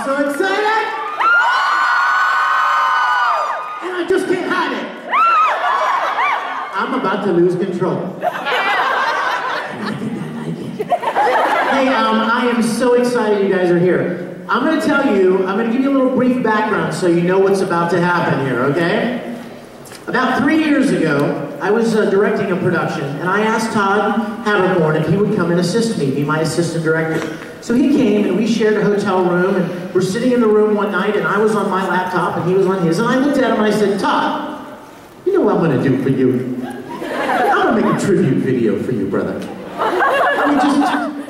so excited! And I just can't hide it. I'm about to lose control. Hey, I am so excited you guys are here. I'm going to tell you, I'm going to give you a little brief background so you know what's about to happen here, okay? About 3 years ago, I was directing a production, and I asked Todd Haberkorn if he would come and assist me, be my assistant director. So he came, and we shared a hotel room, and we're sitting in the room one night, and I was on my laptop, and he was on his, and I looked at him, and I said, Todd, you know what I'm going to do for you? I'm going to make a tribute video for you, brother. I mean, just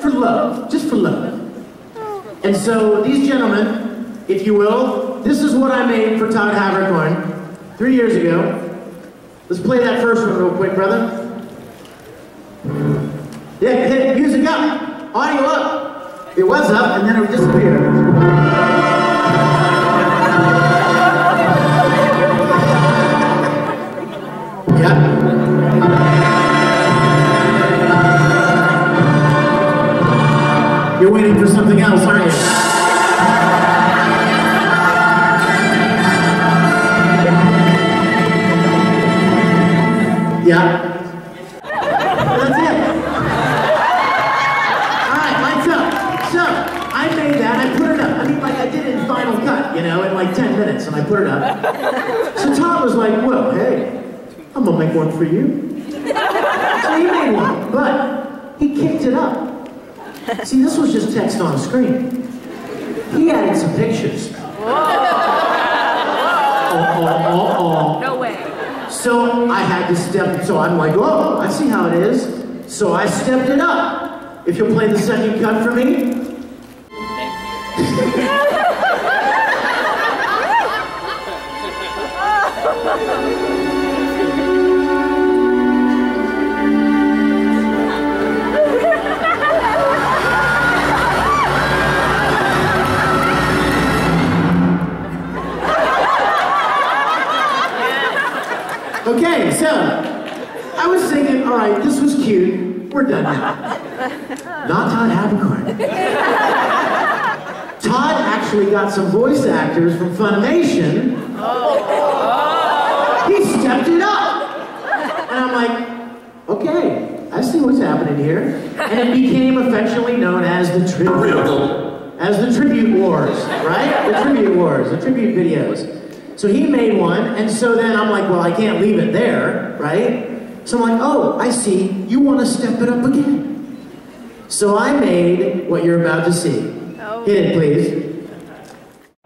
for love, just for love. And so, these gentlemen, if you will, this is what I made for Todd Haberkorn 3 years ago. Let's play that first one real quick, brother. Yeah, hit music up, audio up. It was up, and then it disappeared. Yeah. You're waiting for something else, aren't you? Yeah. That's it. Alright, lights up. So, I made that, I put it up. I mean, like I did it in Final Cut, you know, in like 10 minutes, and I put it up. So Todd was like, well, hey, I'm gonna make one for you. So he made one, but he kicked it up. See, this was just text on screen. He added some pictures. No way. So I had to step, so I'm like, oh, I see how it is. So I stepped it up. If you'll play the second cut for me. Okay, so I was thinking, all right, this was cute. We're done now. Not Todd Haberkorn. Todd actually got some voice actors from Funimation. He stepped it up. And I'm like, okay, I see what's happening here. And it became affectionately known as the Tribute Wars, right? The Tribute Wars, the tribute videos. So he made one, and so then I'm like, well, I can't leave it there, right? So I'm like, oh, I see, you want to step it up again. So I made what you're about to see. Oh. Hit it, please.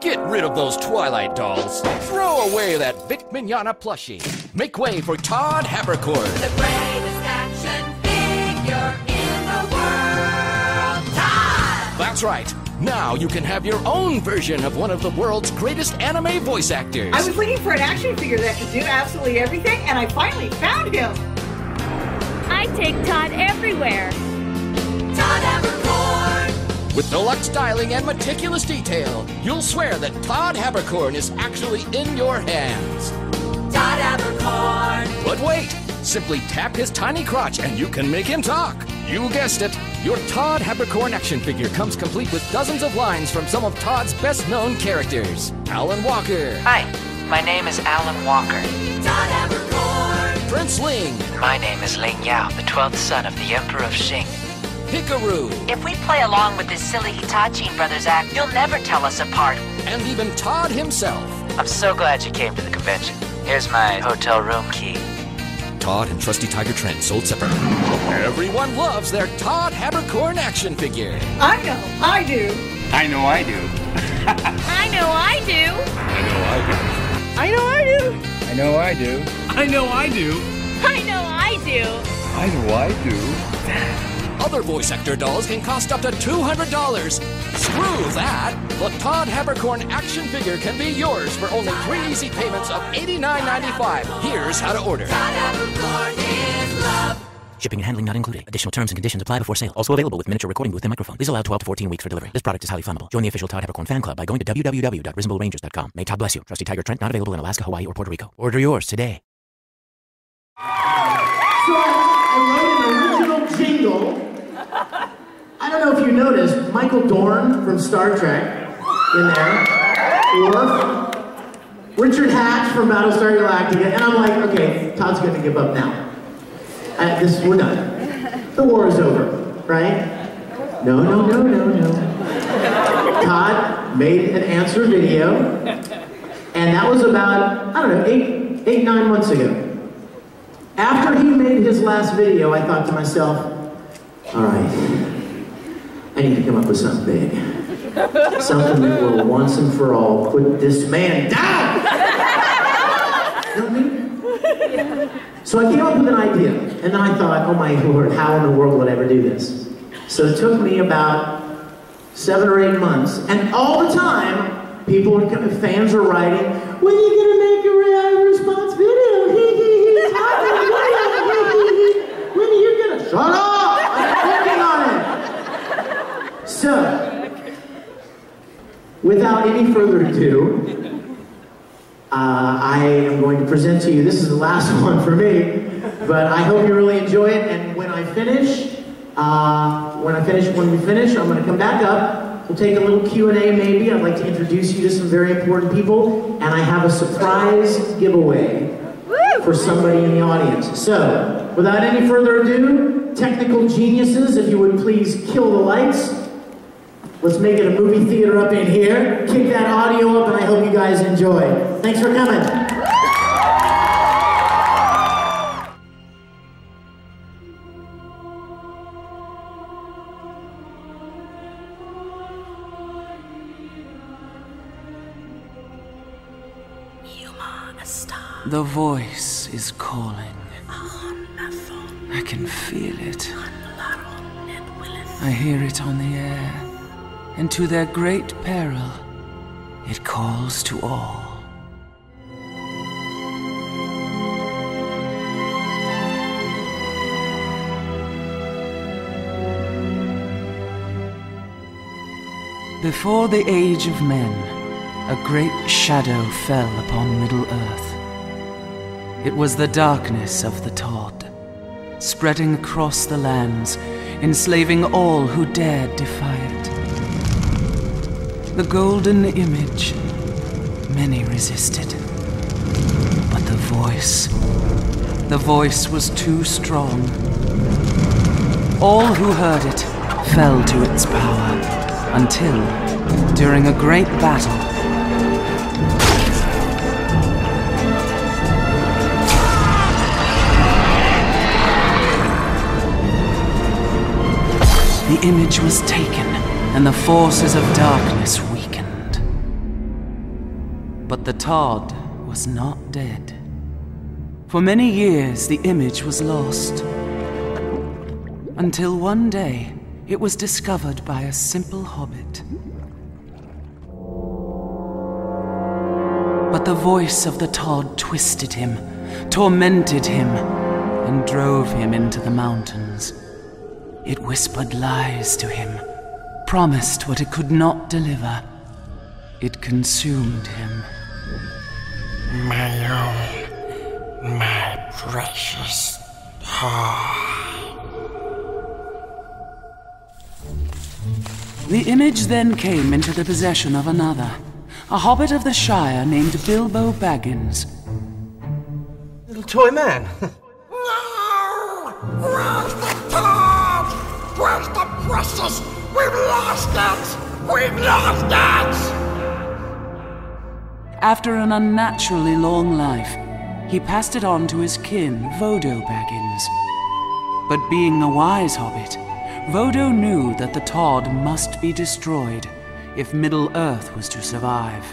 Get rid of those Twilight dolls. Throw away that Vic Mignogna plushie. Make way for Todd Haberkorn. The greatest action figure in the world, Todd! That's right. Now you can have your own version of one of the world's greatest anime voice actors. I was looking for an action figure that could do absolutely everything, and I finally found him. I take Todd everywhere. Todd Haberkorn! With deluxe styling and meticulous detail, you'll swear that Todd Haberkorn is actually in your hands. Todd Haberkorn! But wait! Simply tap his tiny crotch and you can make him talk. You guessed it. Your Todd Haberkorn action figure comes complete with dozens of lines from some of Todd's best-known characters. Alan Walker. Hi, my name is Alan Walker. Todd Haberkorn! Prince Ling. My name is Ling Yao, the 12th son of the Emperor of Xing. Hikaru. If we play along with this silly Hitachi Brothers act, you'll never tell us apart. And even Todd himself. I'm so glad you came to the convention. Here's my hotel room key. Todd and Trusty Tiger Trent sold separately. Everyone loves their Todd Haberkorn action figure. I know, I do. I know I do. I know I do. I know I do. I know I do. I know I do. I know I do. I know I do. Other voice actor dolls can cost up to $200. Screw that! The Todd Haberkorn action figure can be yours for only 3 easy payments of $89.95. Here's how to order. Todd Haberkorn is love. Shipping and handling not included. Additional terms and conditions apply before sale. Also available with miniature recording booth and microphone. These allow 12 to 14 weeks for delivery. This product is highly flammable. Join the official Todd Haberkorn fan club by going to www.reasonablерangers.com. May Todd bless you. Trusty Tiger Trent not available in Alaska, Hawaii, or Puerto Rico. Order yours today. So I wrote an original jingle. I don't know if you noticed, Michael Dorn from Star Trek in there. Or Richard Hatch from Battlestar Galactica. And I'm like, okay, Todd's going to give up now. We're done. The war is over, right? No. Todd made an answer video, and that was about, I don't know, 8, 9 months ago. After he made his last video, I thought to myself, all right, I need to come up with something big. Something that will once and for all put this man down! You know what I mean? So I came up with an idea, and then I thought, oh my Lord, how in the world would I ever do this? So it took me about 7 or 8 months, and all the time, fans are writing, when are you gonna make a real response video? When are you gonna shut up? I'm working on it. So, without any further ado, I am going to present to you, this is the last one for me, but I hope you really enjoy it, and when we finish, I'm going to come back up, we'll take a little Q&A maybe, I'd like to introduce you to some very important people, and I have a surprise giveaway for somebody in the audience. So, without any further ado, technical geniuses, if you would please kill the lights. Let's make it a movie theater up in here. Kick that audio up, and I hope you guys enjoy. Thanks for coming. The voice is calling. I can feel it. I hear it on the air. And to their great peril, it calls to all. Before the age of men, a great shadow fell upon Middle-earth. It was the darkness of the Todd, spreading across the lands, enslaving all who dared defy it. The golden image, many resisted. But the voice was too strong. All who heard it fell to its power, until, during a great battle, the image was taken, and the forces of darkness weakened. But the Todd was not dead. For many years, the image was lost. Until one day, it was discovered by a simple hobbit. But the voice of the Todd twisted him, tormented him, and drove him into the mountains. It whispered lies to him, promised what it could not deliver. It consumed him. My own, my precious Todd. The image then came into the possession of another, a hobbit of the Shire named Bilbo Baggins. Little toy man. No! Where's the Todd? Where's the precious? We've lost it! We've lost it! After an unnaturally long life, he passed it on to his kin, Vodo Baggins. But being a wise hobbit, Vodo knew that the Todd must be destroyed if Middle-earth was to survive.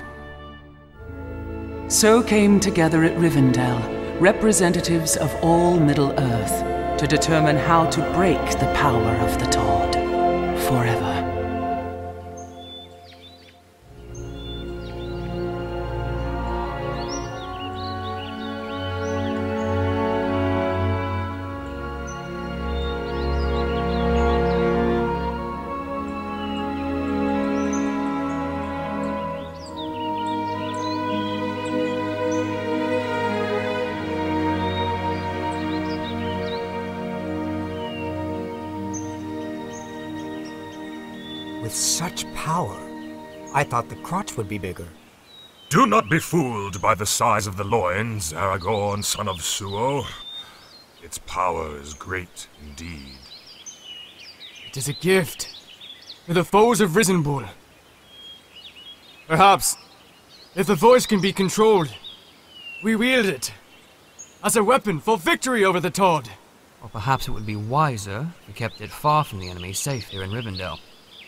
So came together at Rivendell representatives of all Middle-earth to determine how to break the power of the Todd forever. With such power, I thought the crotch would be bigger. Do not be fooled by the size of the loins, Aragorn, son of Suo. Its power is great indeed. It is a gift to the foes of Risenbull. Perhaps, if the voice can be controlled, we wield it as a weapon for victory over the Todd. Or perhaps it would be wiser if we kept it far from the enemy, safe here in Rivendell.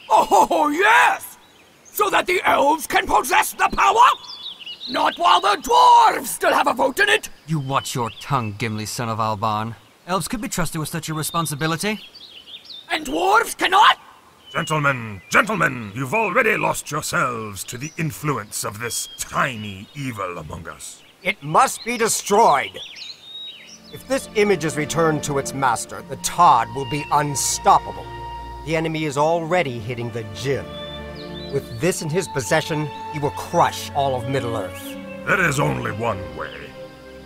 Oh, yes! So that the elves can possess the power? Not while the dwarves still have a vote in it! You watch your tongue, Gimli, son of Albarn. Elves could be trusted with such a responsibility. And dwarves cannot? Gentlemen, you've already lost yourselves to the influence of this tiny evil among us. It must be destroyed. If this image is returned to its master, the Todd will be unstoppable. The enemy is already hitting the gym. With this in his possession, he will crush all of Middle-earth. There is only one way.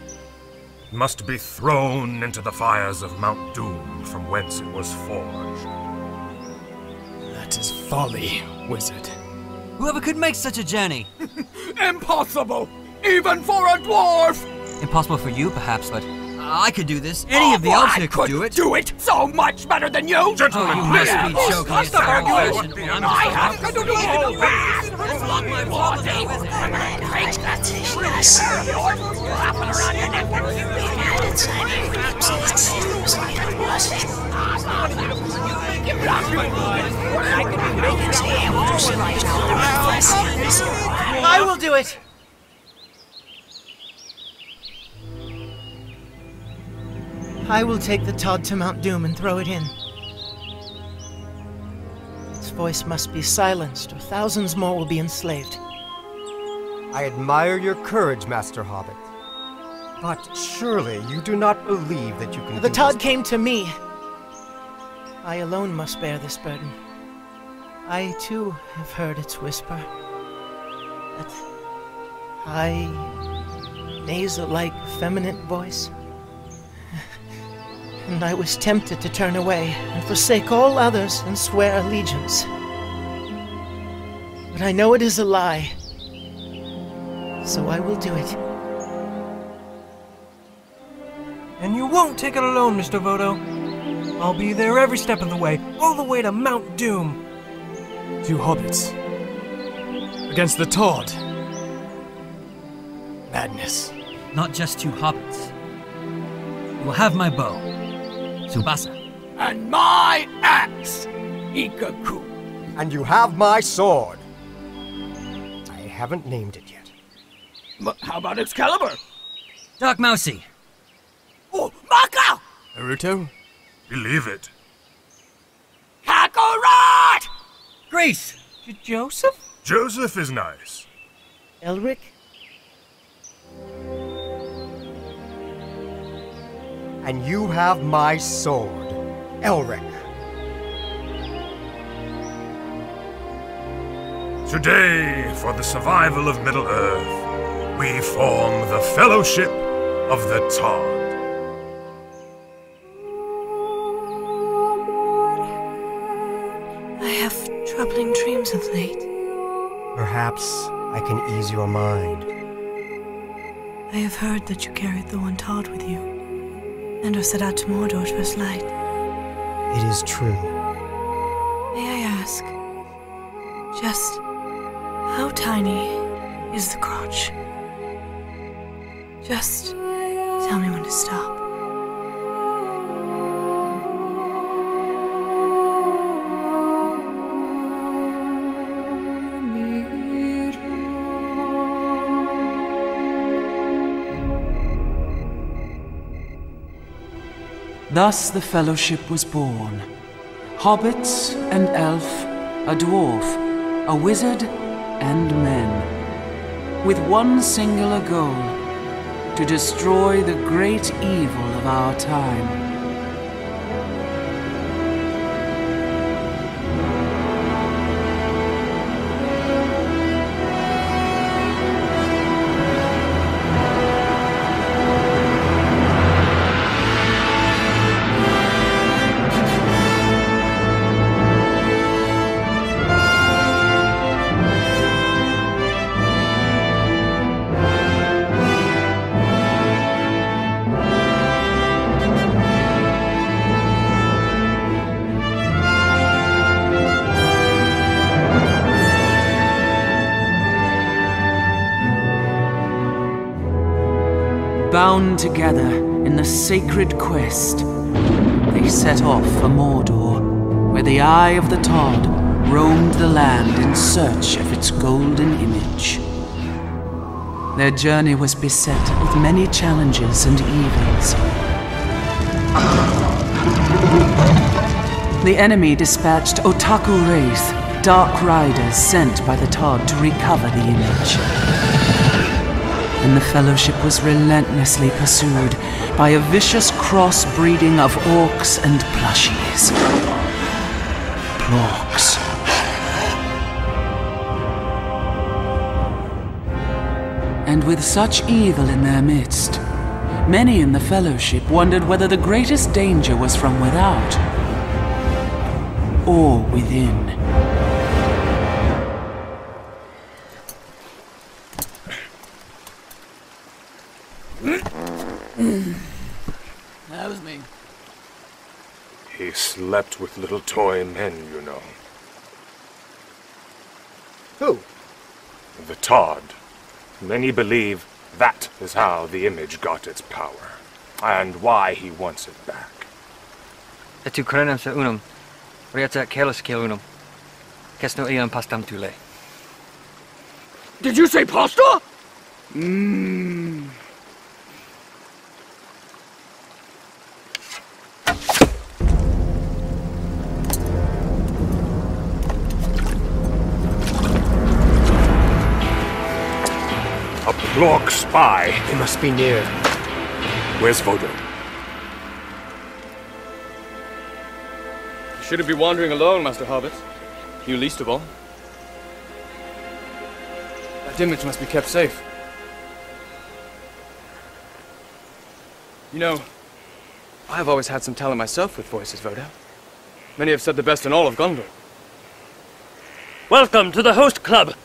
It must be thrown into the fires of Mount Doom, from whence it was forged. That is folly, wizard. Whoever could make such a journey? Impossible! Even for a dwarf! Impossible for you, perhaps, but I could do this. Any of the elves here could do it. Do it so much better than you! Gentlemen, you must be joking. What's the argument? I have to do it! Block my body! I will do it! I will take the Todd to Mount Doom and throw it in. Its voice must be silenced, or thousands more will be enslaved. I admire your courage, Master Hobbit. But surely you do not believe that you can The Todd came to me. I alone must bear this burden. I, too, have heard its whisper. That high, nasal-like, feminine voice. And I was tempted to turn away and forsake all others and swear allegiance. But I know it is a lie, so I will do it. And you won't take it alone, Mr. Vodo. I'll be there every step of the way, all the way to Mount Doom. 2 hobbits against the Todd. Madness. Not just 2 hobbits. You will have my bow, Tsubasa. And my axe, Ikaku. And you have my sword. I haven't named it yet. But how about Excalibur? Dark Mousy. Oh, Maka! Naruto? Believe it. Kakarot! Grace! Joseph? Joseph is nice. Elric? And you have my sword, Elric. Today, for the survival of Middle-earth, we form the Fellowship of the Todd. I have troubling dreams of late. Perhaps I can ease your mind. I have heard that you carried the one Todd with you, and have set out to Mordor to first light. It is true. May I ask, just how tiny is the crotch? Just tell me when to stop. Thus the Fellowship was born. Hobbits and elf, a dwarf, a wizard, and men. With one singular goal, to destroy the great evil of our time. Bound together in the sacred quest, they set off for Mordor, where the Eye of the Todd roamed the land in search of its golden image. Their journey was beset with many challenges and evils. The enemy dispatched Otaku Wraith, dark riders sent by the Todd to recover the image. And the Fellowship was relentlessly pursued by a vicious crossbreeding of orcs and plushies. Plorks. And with such evil in their midst, many in the Fellowship wondered whether the greatest danger was from without or within. That was me. He slept with little toy men, you know. Who? The Todd. Many believe that is how the image got its power, and why he wants it back. Etu krenam sa unum, riata kelos kel unum. Kesno iam pastam tule. Did you say pasta? Mmm. A Plork spy. They must be near. Where's Vodo? You shouldn't be wandering alone, Master Hobbit. You least of all. That image must be kept safe. You know, I've always had some talent myself with voices, Vodo. Many have said the best in all of Gondor. Welcome to the Host Club!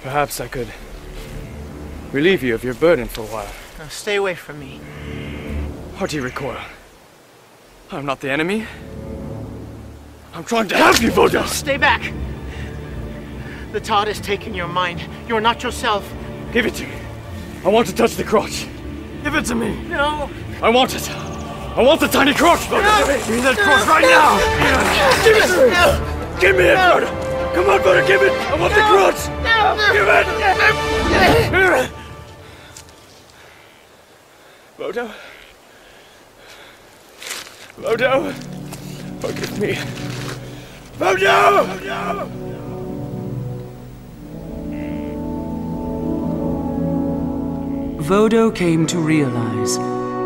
Perhaps I could relieve you of your burden for a while. Now stay away from me. Hearty recoil. I'm not the enemy. I'm trying to help you, Vodo! Stay back! The Todd has taken your mind. You're not yourself. Give it to me. I want to touch the crotch. Give it to me. No. I want it. I want the tiny crotch, Vodo. No. Give me that crotch right now. Give it to me. No. Give me it, No. Vodo. Come on, Vodo, give it. I want the crotch. No. Give it. Vodo. Vodo. Forgive me. Vodo. Vodo. Vodo came to realize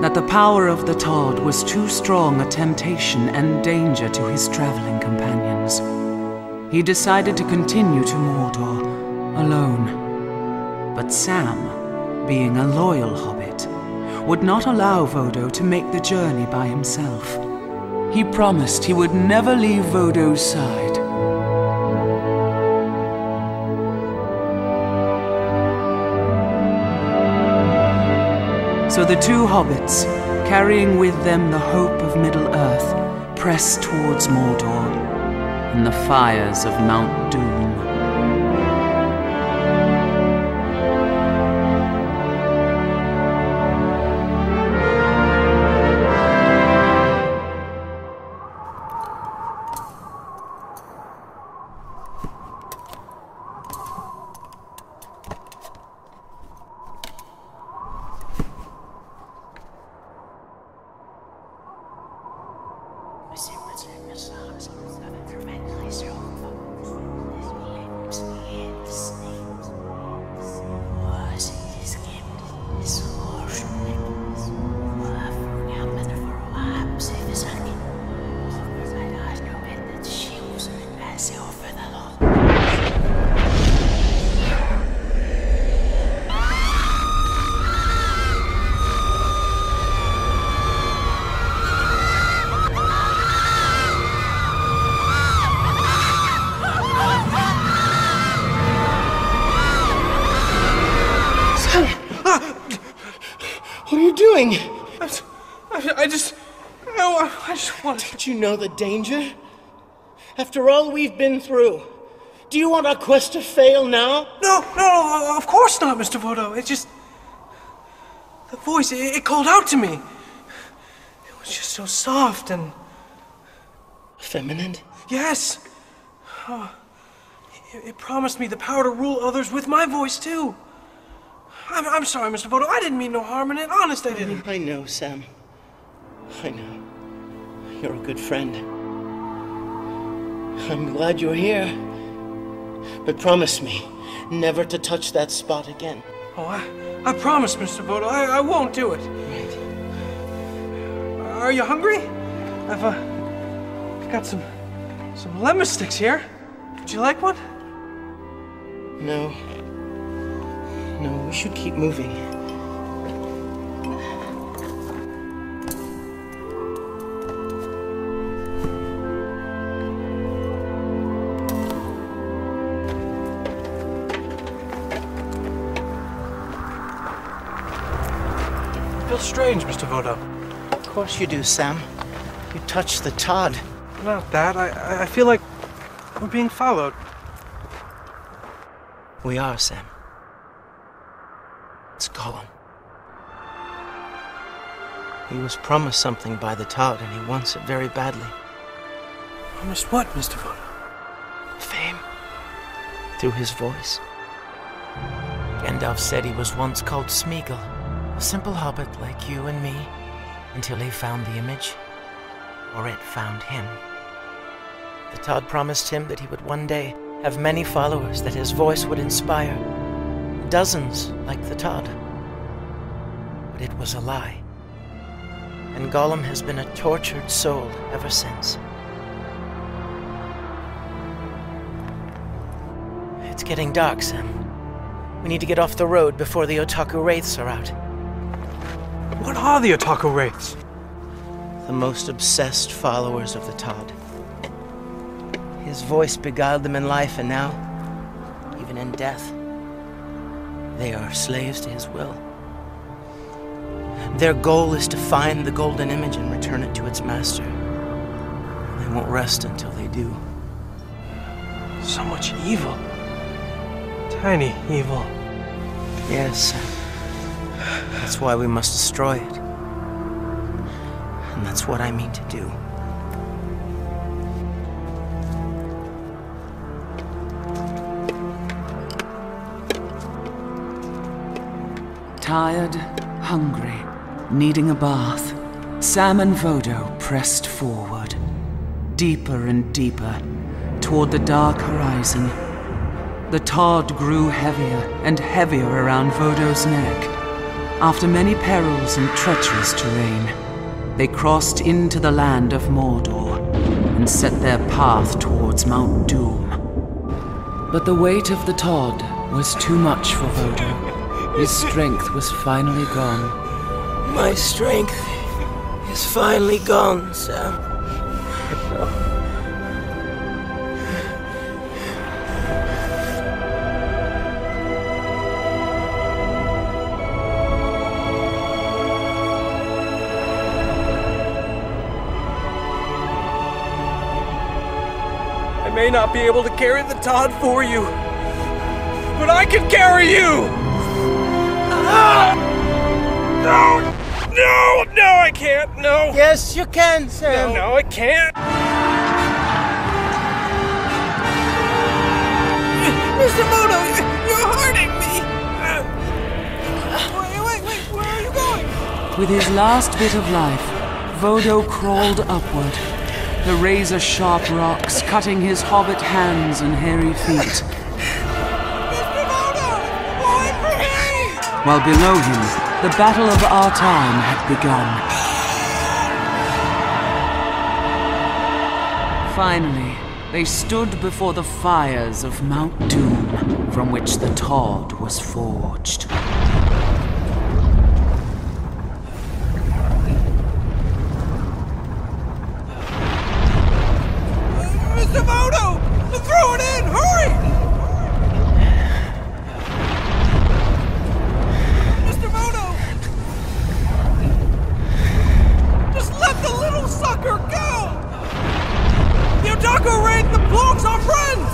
that the power of the Todd was too strong a temptation and danger to his traveling companions. He decided to continue to Mordor, alone. But Sam, being a loyal hobbit, would not allow Vodo to make the journey by himself. He promised he would never leave Vodo's side. So the two hobbits, carrying with them the hope of Middle-earth, pressed towards Mordor and the fires of Mount Doom. What are you doing? I just want to... Don't you know the danger? After all we've been through, Do you want our quest to fail now? No, of course not, Mr. Vodo. It just... The voice, it called out to me. It was just so soft and... Feminine? Yes. Oh, it promised me the power to rule others with my voice, too. I'm sorry, Mr. Vodo. I didn't mean no harm in it. Honest, I didn't. I know, Sam. I know. You're a good friend. I'm glad you're here. But promise me never to touch that spot again. Oh, I promise, Mr. Vodo. I won't do it. Right. Are you hungry? I've got some lemon sticks here. Would you like one? No. No, we should keep moving. Feels strange, Mr. Vodo. Of course you do, Sam. You touched the Todd. Not that. I feel like we're being followed. We are, Sam. It's Gollum. He was promised something by the Todd, and he wants it very badly. Promised what, Mr. Vodo? Fame. Through his voice. Gandalf said he was once called Smeagol, a simple hobbit like you and me, until he found the image, or it found him. The Todd promised him that he would one day have many followers, that his voice would inspire dozens like the Todd. But it was a lie. And Gollum has been a tortured soul ever since. It's getting dark, Sam. We need to get off the road before the Otaku Wraiths are out. What are the Otaku Wraiths? The most obsessed followers of the Todd. His voice beguiled them in life, and now, even in death, they are slaves to his will. Their goal is to find the golden image and return it to its master. They won't rest until they do. So much evil. Tiny evil. Yes. That's why we must destroy it. And that's what I mean to do. Tired, hungry, needing a bath, Sam and Vodo pressed forward, deeper and deeper, toward the dark horizon. The Todd grew heavier and heavier around Vodo's neck. After many perils and treacherous terrain, they crossed into the land of Mordor and set their path towards Mount Doom. But the weight of the Todd was too much for Vodo. His strength was finally gone. My strength is finally gone, Sam. I may not be able to carry the Todd for you, but I can carry you! No, I can't, no! Yes, you can, Sam! No, I can't! Mr. Vodo, you're hurting me! Wait, where are you going? With his last bit of life, Vodo crawled upward, the razor-sharp rocks cutting his hobbit hands and hairy feet. Mr. Vodo! Wait for me! While below him, the Battle of Our Time had begun. Finally, they stood before the fires of Mount Doom, from which the Todd was forged. Mr. Vodo! Throw it in! Hurry! Mr. Vodo! Just let the little sucker go! The Otaku Wraith that belongs our friends!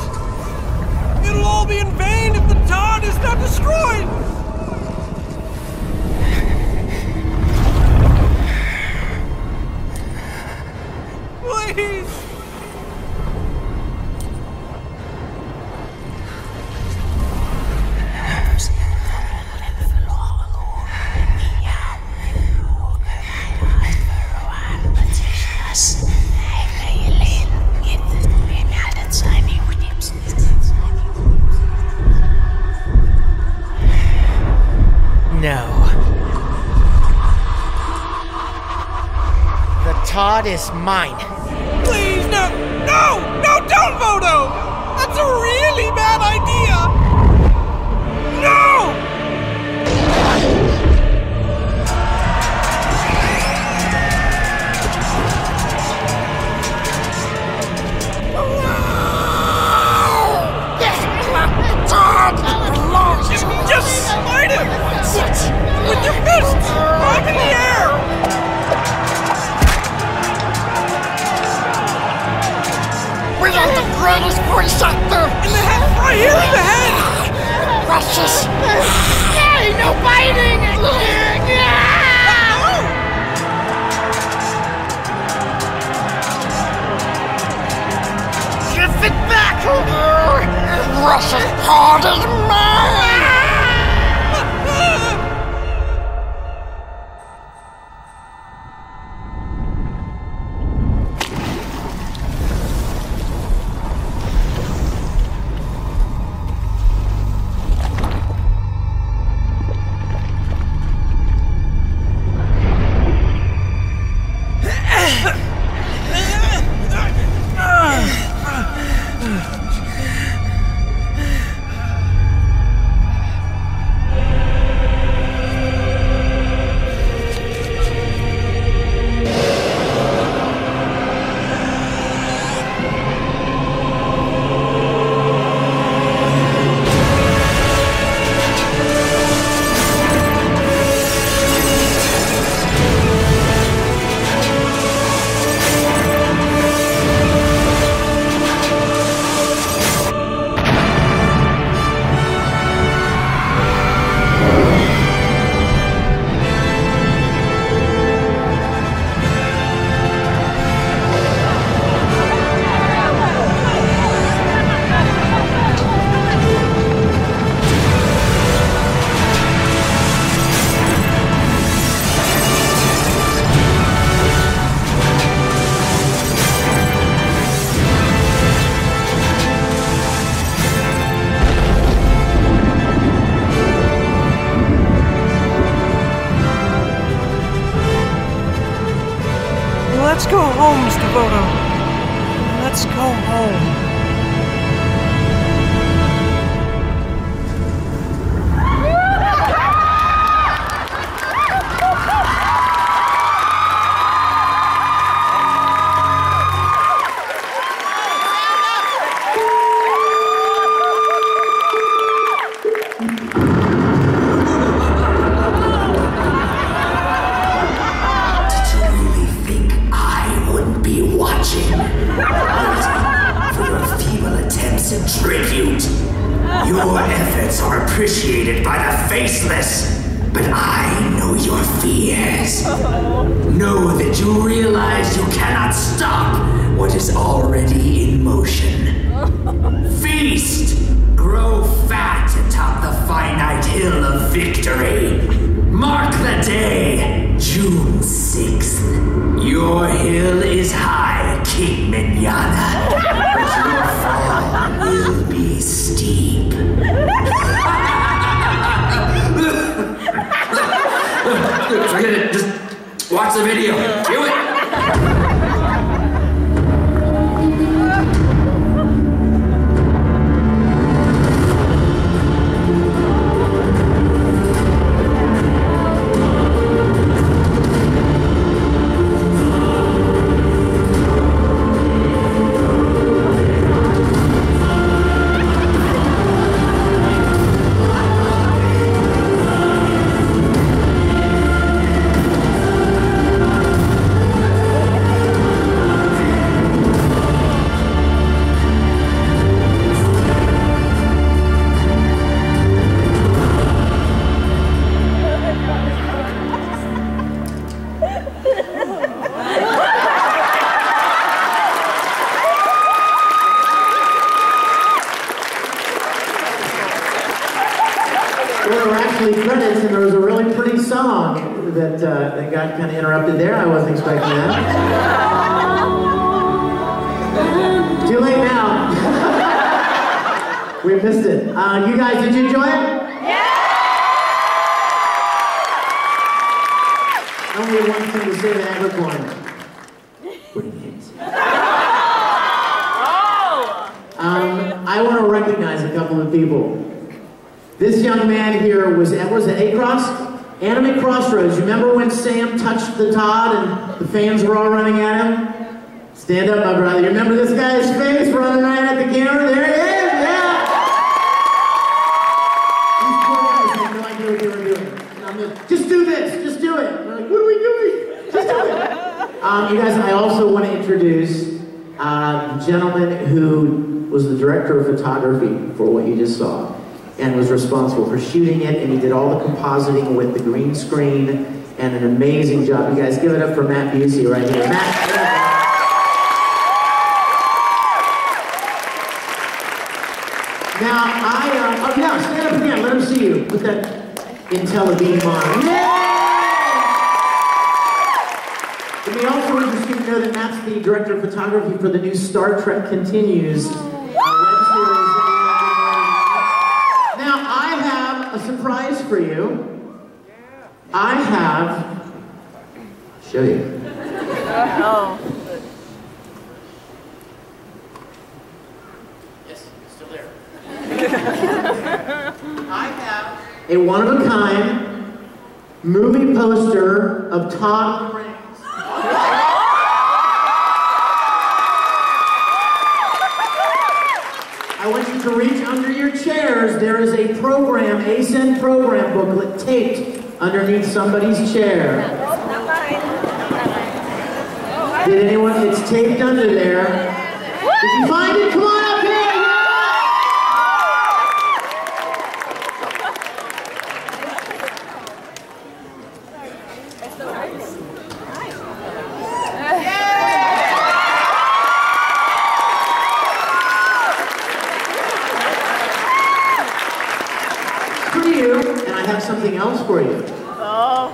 Todd is mine. Please, no! No! No, don't, Vodo! That's a really bad idea! No! Just smite him! With your fists! Up in the air! We are the greatest voice actor! In the head! Right here in the head! Precious! Hey, no biting! Give it back! Russian Todd is mine! Let's go home, Mr. Vodo. Let's go home. Your efforts are appreciated by the faceless, but I know your fears. Know that you realize you cannot stop what is already in motion. Feast! Grow fat atop the finite hill of victory. Mark the day, June 6th. Your hill is high, King Mignana, but your fall will be steep. Forget it, just watch the video. Do it! Credits, and there was a really pretty song that got kind of interrupted there. I wasn't expecting that. Too late now. We missed it. You guys, did you enjoy it? Yeah! I only have one thing to say to Abercorn. I want to recognize a couple of people. This young man here was it A-Cross? Anime Crossroads. You remember when Sam touched the Todd and the fans were all running at him? Stand up, my brother. You remember this guy's face running right at the camera? There he is, yeah! These poor guys had no idea what they were doing. And I'm like, just do this, just do it. We're like, what are we doing? Just do it. You guys, I also want to introduce the gentleman who was the director of photography for what you just saw, and was responsible for shooting it, and he did all the compositing with the green screen, and an amazing job. You guys give it up for Matt Busey right here. Matt. Now, now, stand up again, let him see you. Put that IntelliBeam on. Yeah! It may also interest you to know that Matt's the director of photography for the new Star Trek Continues web series. Now, I have a surprise for you. I have... I'll show you. Oh. Yes, it's still there. I have a one-of-a-kind movie poster of Todd Rings. I want you to reach under your chairs. There is a program, ACen program booklet taped underneath somebody's chair. Did anyone? It's taped under there. Did you find it? Come on up here! Something else for you. Oh.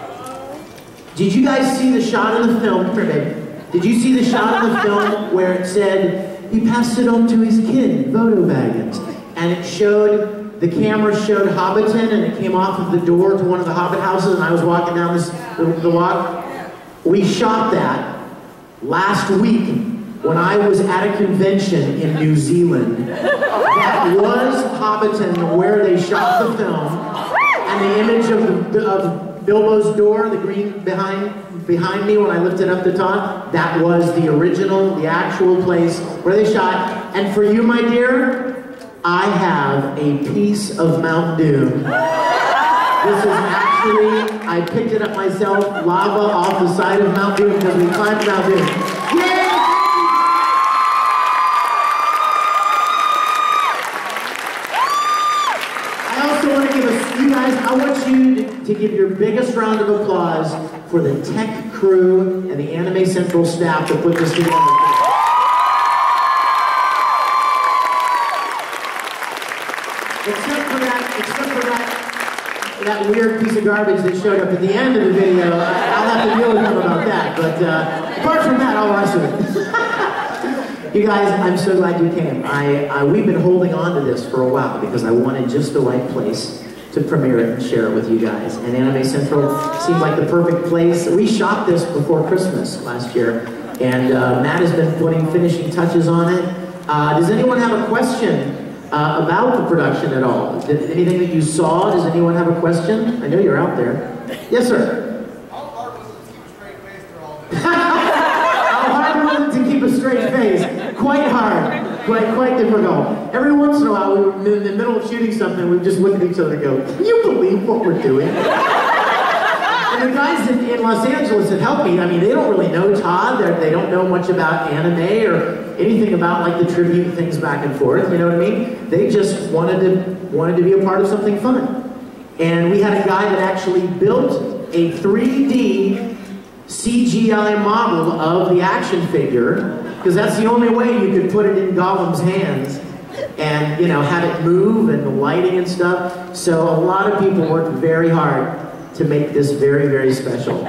Did you guys see the shot of the film? Come here, baby. Did you see the shot of the film where it said he passed it on to his kid, Vodo Baggins, and it showed, the camera showed Hobbiton, and it came off of the door to one of the Hobbit houses, and I was walking down the walk. We shot that last week when I was at a convention in New Zealand. That was Hobbiton, where they shot the film. And the image of Bilbo's door, the green behind me when I lifted up the top, that was the original, the actual place where they shot. And for you, my dear, I have a piece of Mount Doom. This is actually, I picked it up myself, lava off the side of Mount Doom because we climbed Mount Doom. Yay! You guys, I want you to give your biggest round of applause for the tech crew and the Anime Central staff that put this together. Except for that weird piece of garbage that showed up at the end of the video. I'll have to deal with him about that. But apart from that, all the rest of it. You guys, I'm so glad you came. We've been holding on to this for a while because I wanted just the right place to premiere it and share it with you guys. And Anime Central seemed like the perfect place. We shot this before Christmas last year, and Matt has been finishing touches on it. Does anyone have a question about the production at all? Anything that you saw? Does anyone have a question? I know you're out there. Yes, sir. How hard was it to keep a straight face through all this? How hard was it to keep a straight face? Quite hard. Quite difficult. Every once in a while, we were in the middle of shooting something, we just look at each other and go, can you believe what we're doing? And the guys in Los Angeles that helped me, I mean, they don't really know Todd, they don't know much about anime or anything about like the tribute things back and forth, you know what I mean? They just wanted to be a part of something fun. And we had a guy that actually built a 3D CGI model of the action figure, because that's the only way you could put it in Gollum's hands and, you know, have it move and the lighting and stuff. So a lot of people worked very hard to make this very, very special.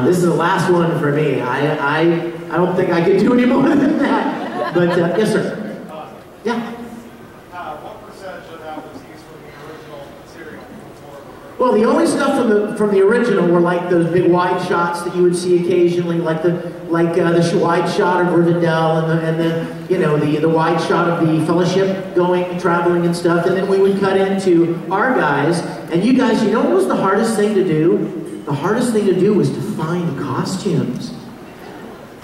This is the last one for me. I don't think I could do any more than that. But, yes, sir. Yeah? What percentage of that was used from the original material? Well, the only stuff from the original were like those big wide shots that you would see occasionally, like the wide shot of Rivendell and the wide shot of the Fellowship going, traveling and stuff. And then we would cut into our guys. And you guys, you know what was the hardest thing to do? The hardest thing to do was to find costumes.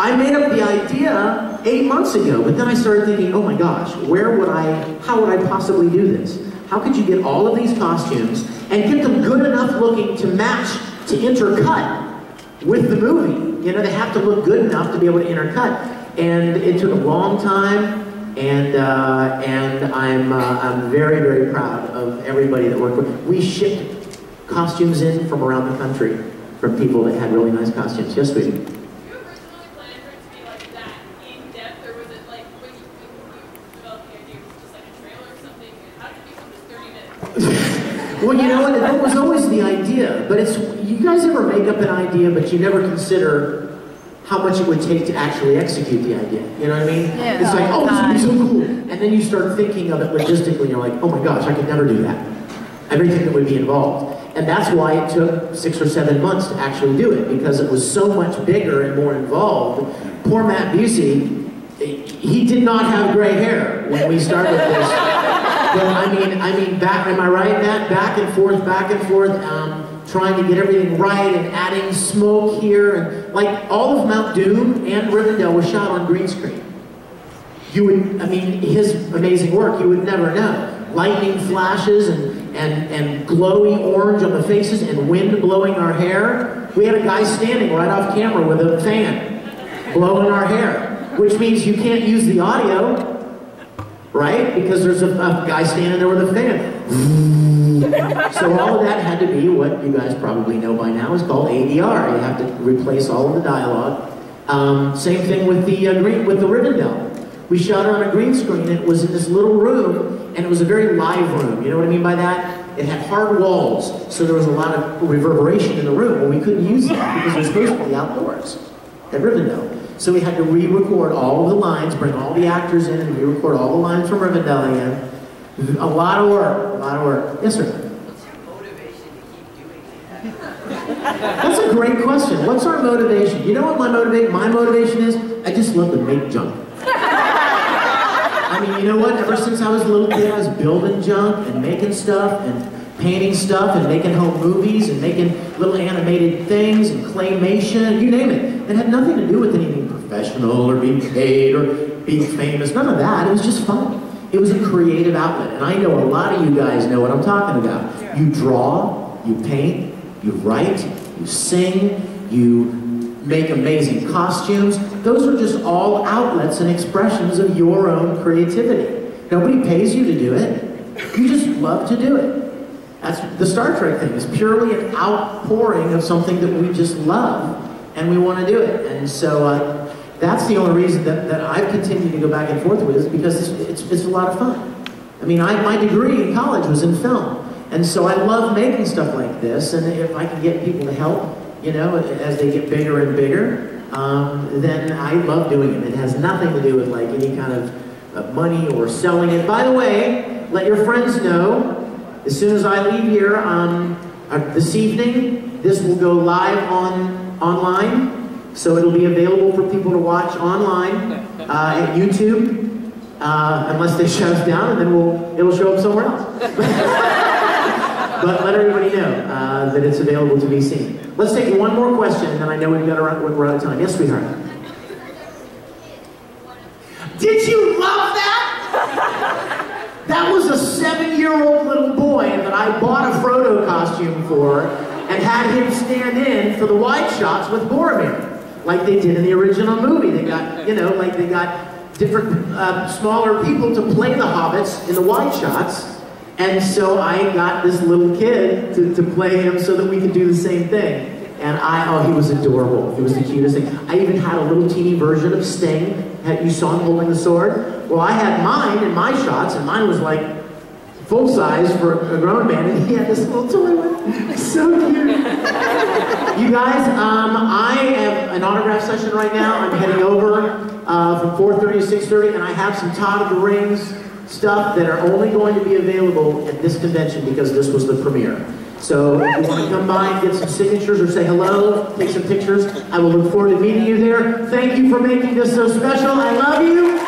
I made up the idea 8 months ago, but then I started thinking, oh my gosh, how would I possibly do this? How could you get all of these costumes and get them good enough looking to match, to intercut with the movie? You know, they have to look good enough to be able to intercut. And it took a long time, and I'm very, very proud of everybody that worked with. We shipped costumes in from around the country from people that had really nice costumes. Yes, sweetie? Well, you know what, that was always the idea, but you guys ever make up an idea, but you never consider how much it would take to actually execute the idea, you know what I mean? Yeah. It's like, oh, this would be so cool, and then you start thinking of it logistically, and you're like, oh my gosh, I could never do that. Everything that would be involved. And that's why it took 6 or 7 months to actually do it, because it was so much bigger and more involved. Poor Matt Busey, he did not have gray hair when we started this. But I mean, am I right, Matt? Back and forth, trying to get everything right and adding smoke here, and like all of Mount Doom and Rivendell was shot on green screen. His amazing work, you would never know. Lightning flashes and glowy orange on the faces and wind blowing our hair. We had a guy standing right off camera with a fan blowing our hair, which means you can't use the audio. Right? Because there's a guy standing there with a fan. So all of that had to be what you guys probably know by now is called ADR. You have to replace all of the dialogue. Same thing with the Rivendell. We shot it on a green screen. It was in this little room, and it was a very live room. You know what I mean by that? It had hard walls, so there was a lot of reverberation in the room. Well, we couldn't use that because it was supposed to be outdoors at Rivendell. So we had to re-record all of the lines, bring all the actors in, and re-record all the lines from Rivendell again. A lot of work, Yes, sir? What's your motivation to keep doing it? That's a great question. What's our motivation? You know what my motivation is? I just love to make junk. I mean, you know what? Ever since I was a little kid, I was building junk and making stuff and painting stuff and making home movies and making little animated things and claymation, you name it. It had nothing to do with anything professional or being paid or being famous, none of that. It was just fun. It was a creative outlet, and I know a lot of you guys know what I'm talking about. You draw, you paint, you write, you sing, you make amazing costumes. Those are just all outlets and expressions of your own creativity. Nobody pays you to do it. You just love to do it. That's the Star Trek thing. It's purely an outpouring of something that we just love, and we want to do it. And so that's the only reason that I've continued to go back and forth with is because it's a lot of fun. I mean, my degree in college was in film, and so I love making stuff like this, and if I can get people to help, you know, as they get bigger and bigger, then I love doing it. It has nothing to do with like any kind of money or selling it. By the way, let your friends know, as soon as I leave here this evening, this will go live online. So it'll be available for people to watch online at YouTube, unless they shut us down, and then it'll show up somewhere else. But let everybody know that it's available to be seen. Let's take one more question, and then I know we're out of time. Yes, sweetheart. Did you love that? That was a 7-year-old little boy that I bought a Frodo costume for and had him stand in for the wide shots with Boromir, like they did in the original movie. They got, you know, like they got different smaller people to play the hobbits in the wide shots. And so I got this little kid to play him so that we could do the same thing. And he was adorable. He was the cutest thing. I even had a little teeny version of Sting. You saw him holding the sword? Well, I had mine in my shots, and mine was like full size for a grown man, and he had this little toy one. So cute. You guys, I have an autograph session right now. I'm heading over from 4:30 to 6:30, and I have some Todd of the Rings stuff that are only going to be available at this convention because this was the premiere. So if you want to come by and get some signatures or say hello, take some pictures, I will look forward to meeting you there. Thank you for making this so special. I love you.